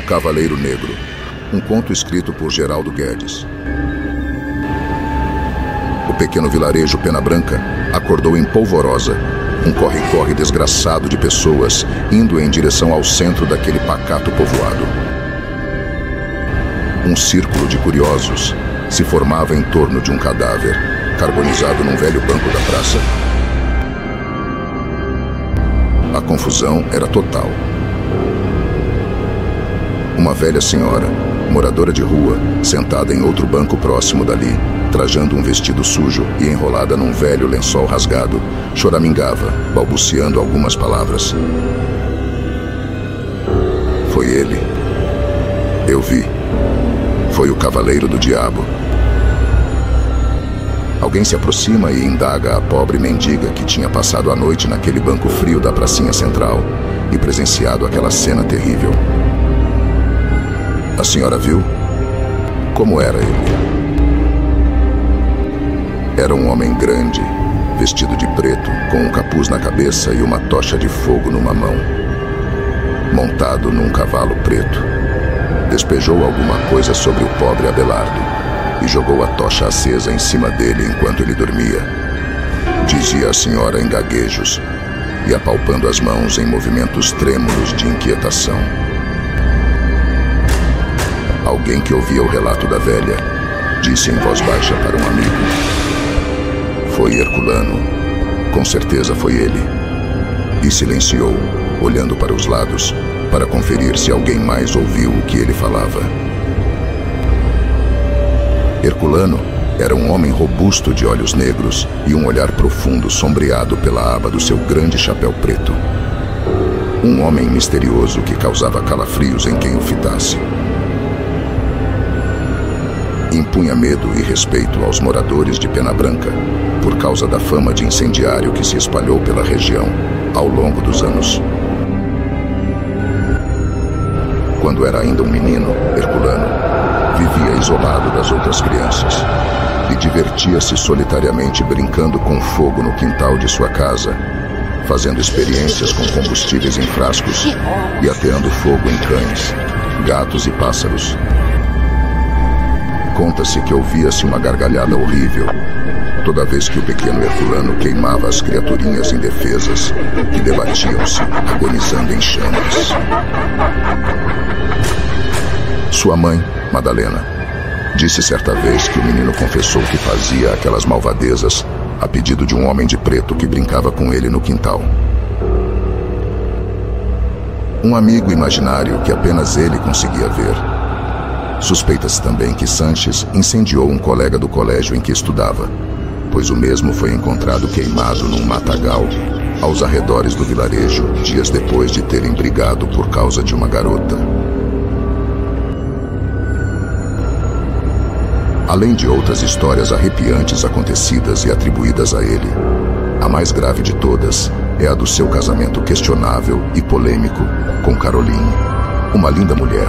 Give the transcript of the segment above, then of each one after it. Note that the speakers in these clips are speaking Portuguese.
Cavaleiro Negro, um conto escrito por Geraldo Guedes. O pequeno vilarejo Pena Branca acordou em polvorosa, um corre-corre desgraçado de pessoas indo em direção ao centro daquele pacato povoado. Um círculo de curiosos se formava em torno de um cadáver, carbonizado num velho banco da praça. A confusão era total. Uma velha senhora, moradora de rua, sentada em outro banco próximo dali, trajando um vestido sujo e enrolada num velho lençol rasgado, choramingava, balbuciando algumas palavras. Foi ele. Eu vi. Foi o Cavaleiro do Diabo. Alguém se aproxima e indaga a pobre mendiga que tinha passado a noite naquele banco frio da pracinha central e presenciado aquela cena terrível. A senhora viu? Como era ele? Era um homem grande, vestido de preto, com um capuz na cabeça e uma tocha de fogo numa mão. Montado num cavalo preto, despejou alguma coisa sobre o pobre Abelardo e jogou a tocha acesa em cima dele enquanto ele dormia. Dizia a senhora em gaguejos e apalpando as mãos em movimentos trêmulos de inquietação. Alguém que ouvia o relato da velha disse em voz baixa para um amigo: foi Herculano, com certeza foi ele. E silenciou, olhando para os lados, para conferir se alguém mais ouviu o que ele falava. Herculano era um homem robusto de olhos negros e um olhar profundo sombreado pela aba do seu grande chapéu preto. Um homem misterioso que causava calafrios em quem o fitasse. Impunha medo e respeito aos moradores de Pena Branca por causa da fama de incendiário que se espalhou pela região ao longo dos anos. Quando era ainda um menino, Herculano vivia isolado das outras crianças e divertia-se solitariamente brincando com fogo no quintal de sua casa, fazendo experiências com combustíveis em frascos e ateando fogo em cães, gatos e pássaros. Conta-se que ouvia-se uma gargalhada horrível toda vez que o pequeno Herculano queimava as criaturinhas indefesas que debatiam-se, agonizando em chamas. Sua mãe, Madalena, disse certa vez que o menino confessou que fazia aquelas malvadezas a pedido de um homem de preto que brincava com ele no quintal. Um amigo imaginário que apenas ele conseguia ver. Suspeita-se também que Sanches incendiou um colega do colégio em que estudava, pois o mesmo foi encontrado queimado num matagal aos arredores do vilarejo dias depois de terem brigado por causa de uma garota. Além de outras histórias arrepiantes acontecidas e atribuídas a ele, a mais grave de todas é a do seu casamento questionável e polêmico com Caroline, uma linda mulher,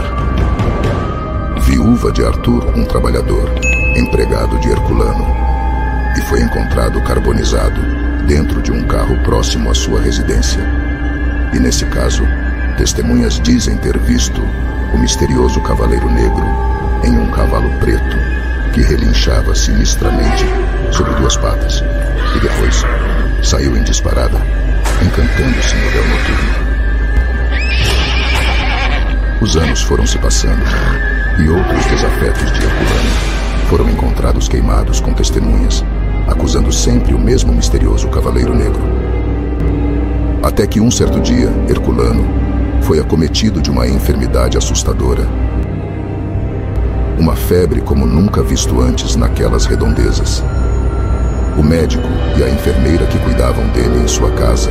viúva de Arthur, um trabalhador, empregado de Herculano, e foi encontrado carbonizado dentro de um carro próximo à sua residência. E nesse caso, testemunhas dizem ter visto o misterioso Cavaleiro Negro em um cavalo preto que relinchava sinistramente sobre duas patas e depois saiu em disparada, encantando-se no véu noturno. Os anos foram se passando e outros desafetos de Herculano foram encontrados queimados com testemunhas, acusando sempre o mesmo misterioso Cavaleiro Negro. Até que um certo dia, Herculano foi acometido de uma enfermidade assustadora. Uma febre como nunca visto antes naquelas redondezas. O médico e a enfermeira que cuidavam dele em sua casa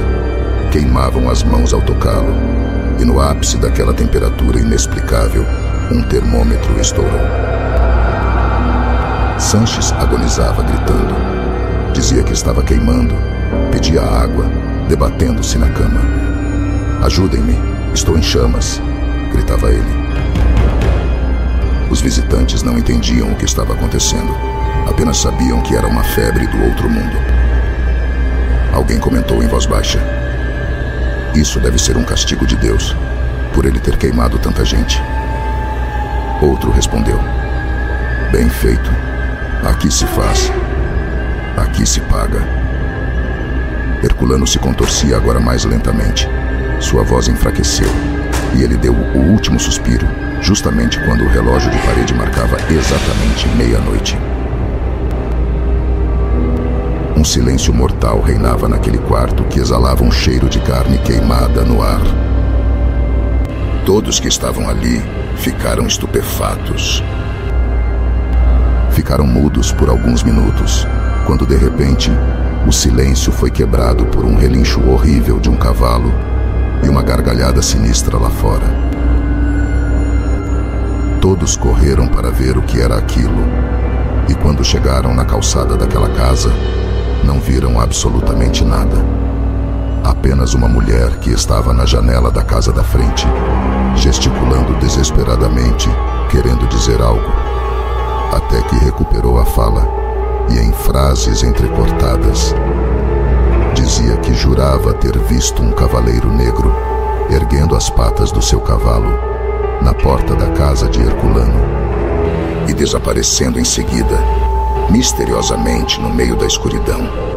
queimavam as mãos ao tocá-lo, e no ápice daquela temperatura inexplicável, um termômetro estourou. Sanches agonizava gritando. Dizia que estava queimando, pedia água, debatendo-se na cama. "Ajudem-me, estou em chamas", gritava ele. Os visitantes não entendiam o que estava acontecendo, apenas sabiam que era uma febre do outro mundo. Alguém comentou em voz baixa: "Isso deve ser um castigo de Deus, por ele ter queimado tanta gente." Outro respondeu: bem feito. Aqui se faz. Aqui se paga. Herculano se contorcia agora mais lentamente. Sua voz enfraqueceu e ele deu o último suspiro, justamente quando o relógio de parede marcava exatamente meia-noite. Um silêncio mortal reinava naquele quarto que exalava um cheiro de carne queimada no ar. Todos que estavam ali ficaram estupefatos. Ficaram mudos por alguns minutos, quando de repente o silêncio foi quebrado por um relincho horrível de um cavalo e uma gargalhada sinistra lá fora. Todos correram para ver o que era aquilo, e quando chegaram na calçada daquela casa, não viram absolutamente nada. Apenas uma mulher que estava na janela da casa da frente, gesticulando desesperadamente, querendo dizer algo, até que recuperou a fala e, em frases entrecortadas, dizia que jurava ter visto um cavaleiro negro erguendo as patas do seu cavalo na porta da casa de Herculano e desaparecendo em seguida, misteriosamente no meio da escuridão.